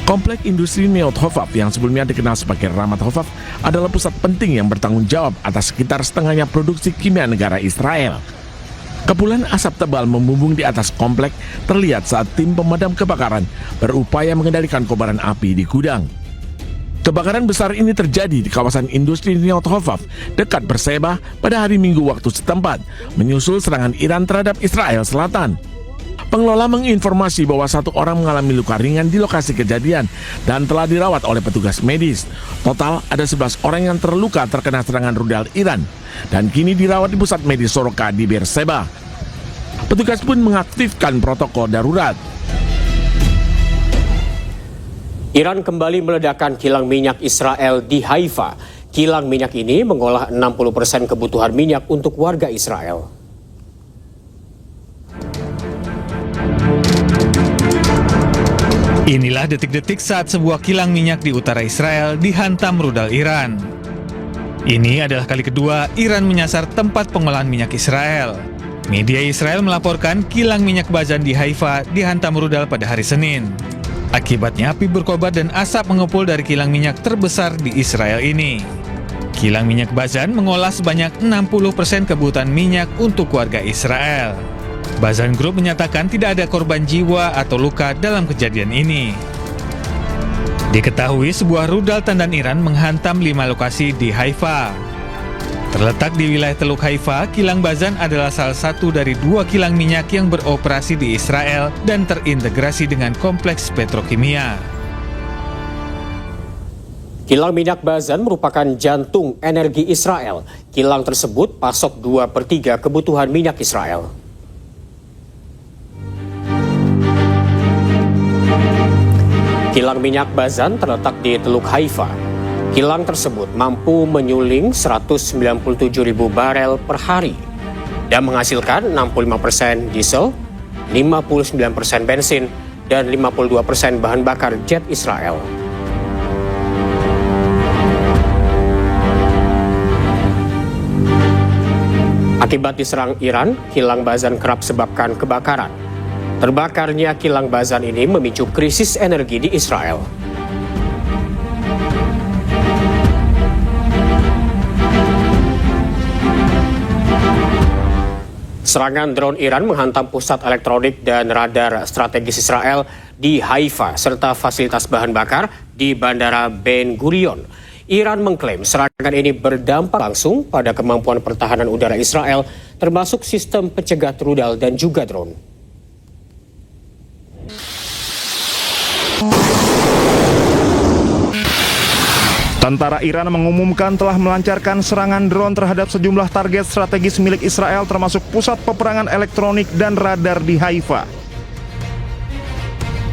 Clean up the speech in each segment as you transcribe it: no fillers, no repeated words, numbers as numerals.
Komplek industri Neot Hovav yang sebelumnya dikenal sebagai Ramat Hovav adalah pusat penting yang bertanggung jawab atas sekitar setengahnya produksi kimia negara Israel. Kepulan asap tebal membumbung di atas komplek terlihat saat tim pemadam kebakaran berupaya mengendalikan kobaran api di gudang. Kebakaran besar ini terjadi di kawasan industri Neot Hovav dekat Berseba pada hari Minggu waktu setempat, menyusul serangan Iran terhadap Israel Selatan. Pengelola menginformasi bahwa satu orang mengalami luka ringan di lokasi kejadian dan telah dirawat oleh petugas medis. Total ada 11 orang yang terluka terkena serangan rudal Iran dan kini dirawat di pusat medis Soroka di Berseba. Petugas pun mengaktifkan protokol darurat. Iran kembali meledakkan kilang minyak Israel di Haifa. Kilang minyak ini mengolah 60% kebutuhan minyak untuk warga Israel. Inilah detik-detik saat sebuah kilang minyak di utara Israel dihantam rudal Iran. Ini adalah kali kedua Iran menyasar tempat pengolahan minyak Israel. Media Israel melaporkan kilang minyak Bazan di Haifa dihantam rudal pada hari Senin. Akibatnya api berkobar dan asap mengepul dari kilang minyak terbesar di Israel ini. Kilang minyak Bazan mengolah sebanyak 60% kebutuhan minyak untuk warga Israel. Bazan Group menyatakan tidak ada korban jiwa atau luka dalam kejadian ini. Diketahui sebuah rudal tandan Iran menghantam 5 lokasi di Haifa. Terletak di wilayah Teluk Haifa, kilang Bazan adalah salah satu dari 2 kilang minyak yang beroperasi di Israel dan terintegrasi dengan kompleks petrokimia. Kilang minyak Bazan merupakan jantung energi Israel. Kilang tersebut pasok 2/3 kebutuhan minyak Israel. Kilang minyak Bazan terletak di Teluk Haifa. Kilang tersebut mampu menyuling 197.000 barel per hari dan menghasilkan 65% diesel, 59% bensin, dan 52% bahan bakar jet Israel. Akibat diserang Iran, kilang Bazan kerap sebabkan kebakaran. Terbakarnya kilang Bazan ini memicu krisis energi di Israel. Serangan drone Iran menghantam pusat elektronik dan radar strategis Israel di Haifa serta fasilitas bahan bakar di Bandara Ben Gurion. Iran mengklaim serangan ini berdampak langsung pada kemampuan pertahanan udara Israel, termasuk sistem pencegat rudal dan juga drone. Tentara Iran mengumumkan telah melancarkan serangan drone terhadap sejumlah target strategis milik Israel termasuk pusat peperangan elektronik dan radar di Haifa.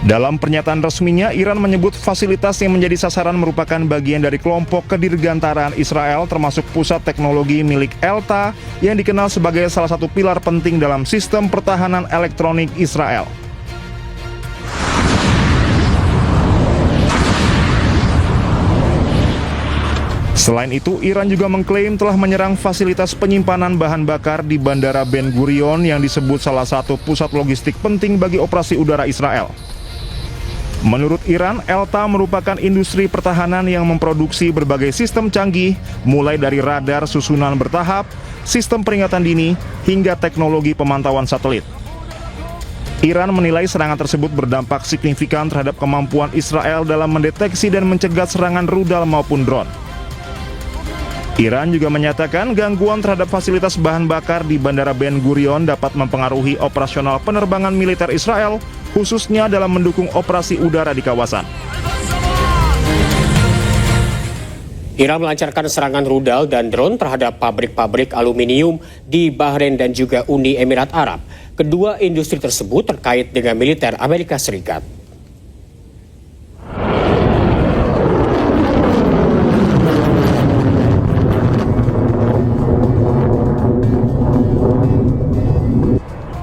Dalam pernyataan resminya, Iran menyebut fasilitas yang menjadi sasaran merupakan bagian dari kelompok kedirgantaraan Israel termasuk pusat teknologi milik ELTA yang dikenal sebagai salah satu pilar penting dalam sistem pertahanan elektronik Israel. Selain itu, Iran juga mengklaim telah menyerang fasilitas penyimpanan bahan bakar di Bandara Ben Gurion yang disebut salah satu pusat logistik penting bagi operasi udara Israel. Menurut Iran, ELTA merupakan industri pertahanan yang memproduksi berbagai sistem canggih, mulai dari radar susunan bertahap, sistem peringatan dini, hingga teknologi pemantauan satelit. Iran menilai serangan tersebut berdampak signifikan terhadap kemampuan Israel dalam mendeteksi dan mencegah serangan rudal maupun drone. Iran juga menyatakan gangguan terhadap fasilitas bahan bakar di Bandara Ben Gurion dapat mempengaruhi operasional penerbangan militer Israel, khususnya dalam mendukung operasi udara di kawasan. Iran melancarkan serangan rudal dan drone terhadap pabrik-pabrik aluminium di Bahrain dan juga Uni Emirat Arab. Kedua industri tersebut terkait dengan militer Amerika Serikat.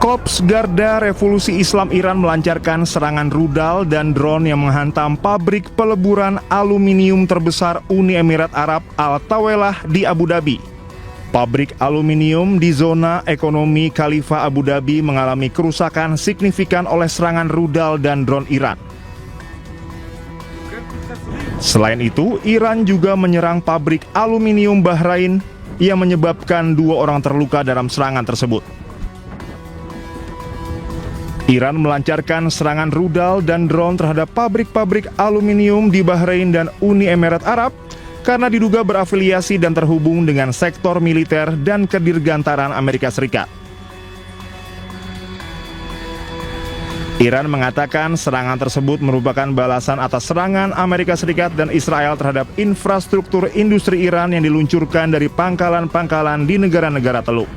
Korps Garda Revolusi Islam Iran melancarkan serangan rudal dan drone yang menghantam pabrik peleburan aluminium terbesar Uni Emirat Arab Al-Tawelah di Abu Dhabi. Pabrik aluminium di zona ekonomi Khalifah Abu Dhabi mengalami kerusakan signifikan oleh serangan rudal dan drone Iran. Selain itu, Iran juga menyerang pabrik aluminium Bahrain yang menyebabkan 2 orang terluka dalam serangan tersebut. Iran melancarkan serangan rudal dan drone terhadap pabrik-pabrik aluminium di Bahrain dan Uni Emirat Arab karena diduga berafiliasi dan terhubung dengan sektor militer dan kedirgantaran Amerika Serikat. Iran mengatakan serangan tersebut merupakan balasan atas serangan Amerika Serikat dan Israel terhadap infrastruktur industri Iran yang diluncurkan dari pangkalan-pangkalan di negara-negara Teluk.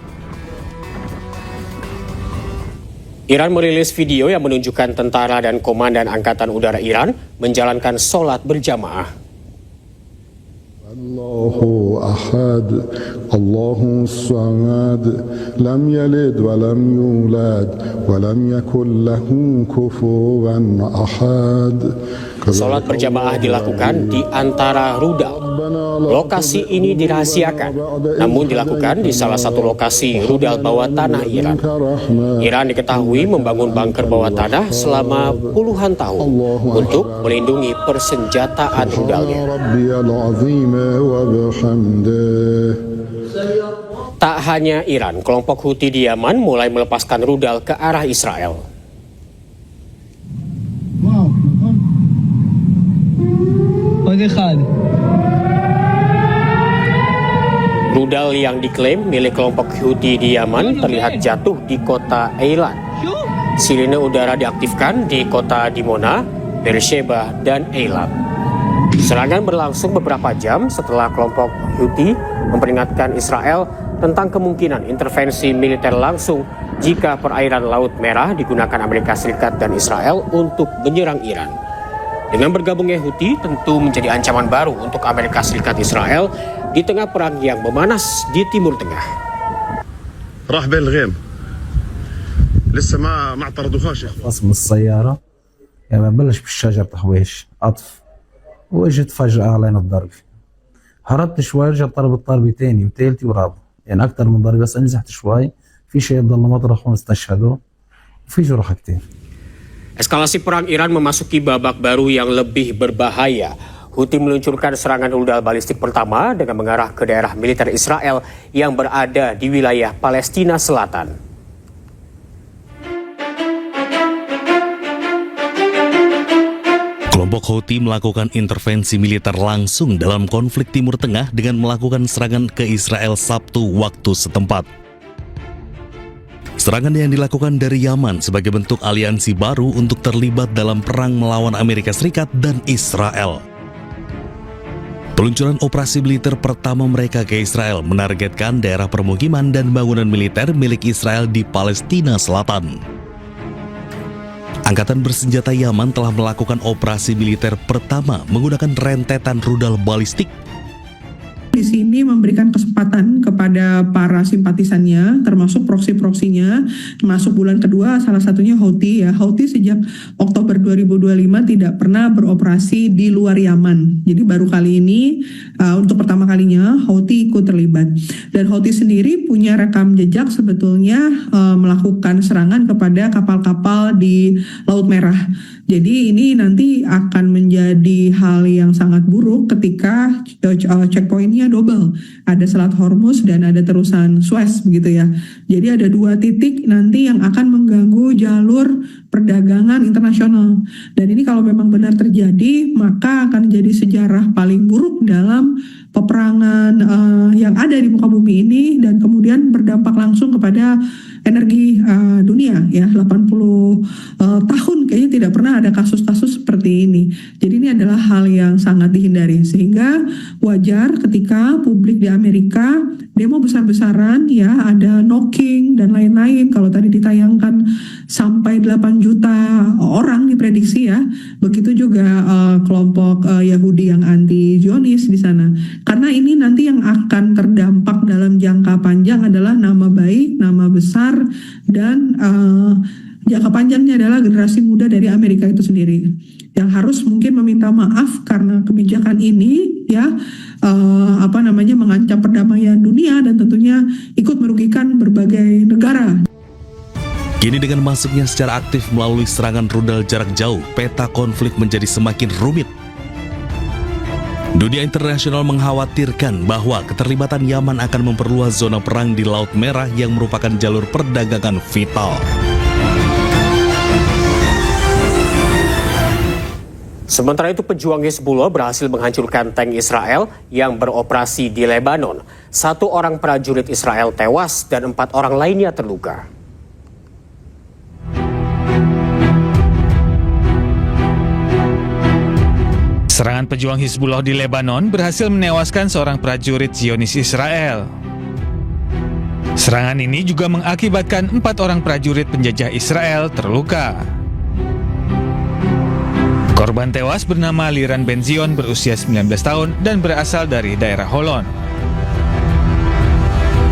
Iran merilis video yang menunjukkan tentara dan komandan Angkatan Udara Iran menjalankan sholat berjamaah. Allahu Ahad, Allahu Samad, lam yalid wa lam yulad, wa lam yakul lahu kufuwan ahad. Sholat berjamaah dilakukan di antara rudal. Lokasi ini dirahasiakan, namun dilakukan di salah satu lokasi rudal bawah tanah Iran. Iran diketahui membangun bunker bawah tanah selama puluhan tahun untuk melindungi persenjataan rudalnya. Tak hanya Iran, kelompok Houthi di Yaman mulai melepaskan rudal ke arah Israel. Rudal yang diklaim milik kelompok Houthi di Yaman terlihat jatuh di kota Eilat. Sirine udara diaktifkan di kota Dimona, Beersheba, dan Eilat. Serangan berlangsung beberapa jam setelah kelompok Houthi memperingatkan Israel tentang kemungkinan intervensi militer langsung jika perairan Laut Merah digunakan Amerika Serikat dan Israel untuk menyerang Iran. Dengan bergabungnya Houthi tentu menjadi ancaman baru untuk Amerika Serikat Israel di tengah perang yang memanas di Timur Tengah. راح بين الغيم لسه ما اعترضوهاش يا اخوان. قسم السيارة يعني بلش بالشجر تحويش عطف واجت فجأة علينا الضرب. هربت شوي رجع ضرب الضربة تاني وتالتي ورابعة يعني أكتر من ضربة بس نزحت شوي في شيء ضل مطرح واستشهدوا وفي جروح كتير. Eskalasi perang Iran memasuki babak baru yang lebih berbahaya. Houthi meluncurkan serangan rudal balistik pertama dengan mengarah ke daerah militer Israel yang berada di wilayah Palestina Selatan. Kelompok Houthi melakukan intervensi militer langsung dalam konflik Timur Tengah dengan melakukan serangan ke Israel Sabtu waktu setempat. Serangan yang dilakukan dari Yaman sebagai bentuk aliansi baru untuk terlibat dalam perang melawan Amerika Serikat dan Israel. Peluncuran operasi militer pertama mereka ke Israel menargetkan daerah permukiman dan bangunan militer milik Israel di Palestina Selatan. Angkatan bersenjata Yaman telah melakukan operasi militer pertama menggunakan rentetan rudal balistik. Di sini memberikan kesempatan kepada para simpatisannya, termasuk proksi-proksinya, masuk bulan kedua, salah satunya Houthi ya. Houthi sejak Oktober 2025 tidak pernah beroperasi di luar Yaman. Jadi baru kali ini, untuk pertama kalinya Houthi ikut terlibat. Dan Houthi sendiri punya rekam jejak sebetulnya melakukan serangan kepada kapal-kapal di Laut Merah. Jadi ini nanti akan menjadi hal yang sangat buruk ketika checkpointnya double. Ada Selat Hormuz dan ada terusan Suez begitu ya. Jadi ada 2 titik nanti yang akan mengganggu jalur perdagangan internasional. Dan ini kalau memang benar terjadi, maka akan jadi sejarah paling buruk dalam peperangan yang ada di muka bumi ini dan kemudian berdampak langsung kepada energi dunia ya. 80 tahun kayaknya tidak pernah ada kasus-kasus seperti ini. Jadi ini adalah hal yang sangat dihindari, sehingga wajar ketika publik di Amerika demo besar-besaran ya, ada knocking dan lain-lain. Kalau tadi ditayangkan sampai 8 juta orang diprediksi ya. Begitu juga kelompok Yahudi yang anti Zionis di sana. Karena ini nanti yang akan terdampak dalam jangka panjang adalah nama baik, nama besar, dan jangka panjangnya adalah generasi muda dari Amerika itu sendiri yang harus mungkin meminta maaf karena kebijakan ini ya mengancam perdamaian dunia dan tentunya ikut merugikan berbagai negara. Kini dengan masuknya secara aktif melalui serangan rudal jarak jauh, peta konflik menjadi semakin rumit. Dunia internasional mengkhawatirkan bahwa keterlibatan Yaman akan memperluas zona perang di Laut Merah yang merupakan jalur perdagangan vital. Sementara itu, pejuang Hizbullah berhasil menghancurkan tank Israel yang beroperasi di Lebanon. 1 orang prajurit Israel tewas dan 4 orang lainnya terluka. Serangan pejuang Hizbullah di Lebanon berhasil menewaskan seorang prajurit Zionis Israel. Serangan ini juga mengakibatkan 4 orang prajurit penjajah Israel terluka. Korban tewas bernama Liran Ben-Zion berusia 19 tahun dan berasal dari daerah Holon.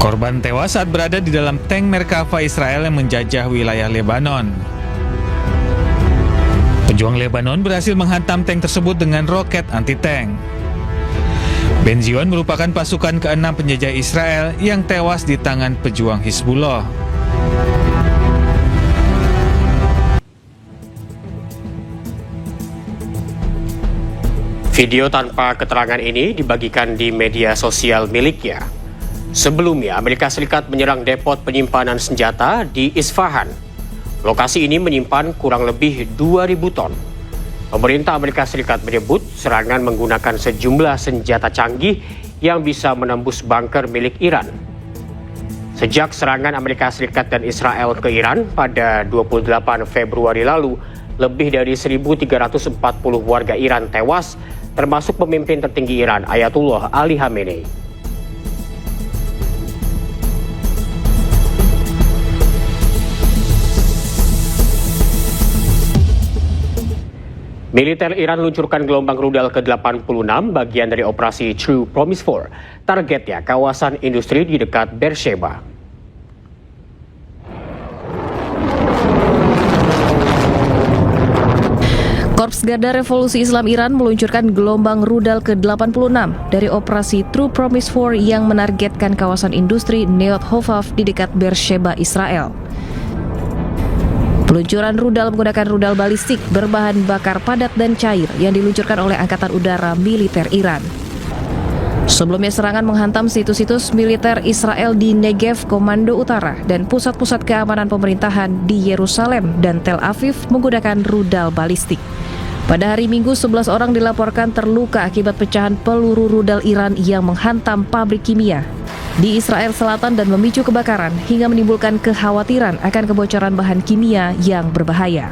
Korban tewas saat berada di dalam tank Merkava Israel yang menjajah wilayah Lebanon. Pejuang Lebanon berhasil menghantam tank tersebut dengan roket anti-tank. Ben-Zion merupakan pasukan ke-6 penjajah Israel yang tewas di tangan pejuang Hizbullah. Video tanpa keterangan ini dibagikan di media sosial miliknya. Sebelumnya, Amerika Serikat menyerang depot penyimpanan senjata di Isfahan. Lokasi ini menyimpan kurang lebih 2.000 ton. Pemerintah Amerika Serikat menyebut serangan menggunakan sejumlah senjata canggih yang bisa menembus bunker milik Iran. Sejak serangan Amerika Serikat dan Israel ke Iran pada 28 Februari lalu, lebih dari 1.340 warga Iran tewas, termasuk pemimpin tertinggi Iran, Ayatullah Ali Khamenei. Militer Iran luncurkan gelombang rudal ke-86 bagian dari operasi True Promise 4. Targetnya kawasan industri di dekat Beersheba. Korps Garda Revolusi Islam Iran meluncurkan gelombang rudal ke-86 dari operasi True Promise 4 yang menargetkan kawasan industri Neot Hofav di dekat Beersheba, Israel. Peluncuran rudal menggunakan rudal balistik berbahan bakar padat dan cair yang diluncurkan oleh Angkatan Udara Militer Iran. Sebelumnya serangan menghantam situs-situs militer Israel di Negev, Komando Utara, dan pusat-pusat keamanan pemerintahan di Yerusalem dan Tel Aviv menggunakan rudal balistik. Pada hari Minggu, 11 orang dilaporkan terluka akibat pecahan peluru rudal Iran yang menghantam pabrik kimia di Israel Selatan dan memicu kebakaran hingga menimbulkan kekhawatiran akan kebocoran bahan kimia yang berbahaya.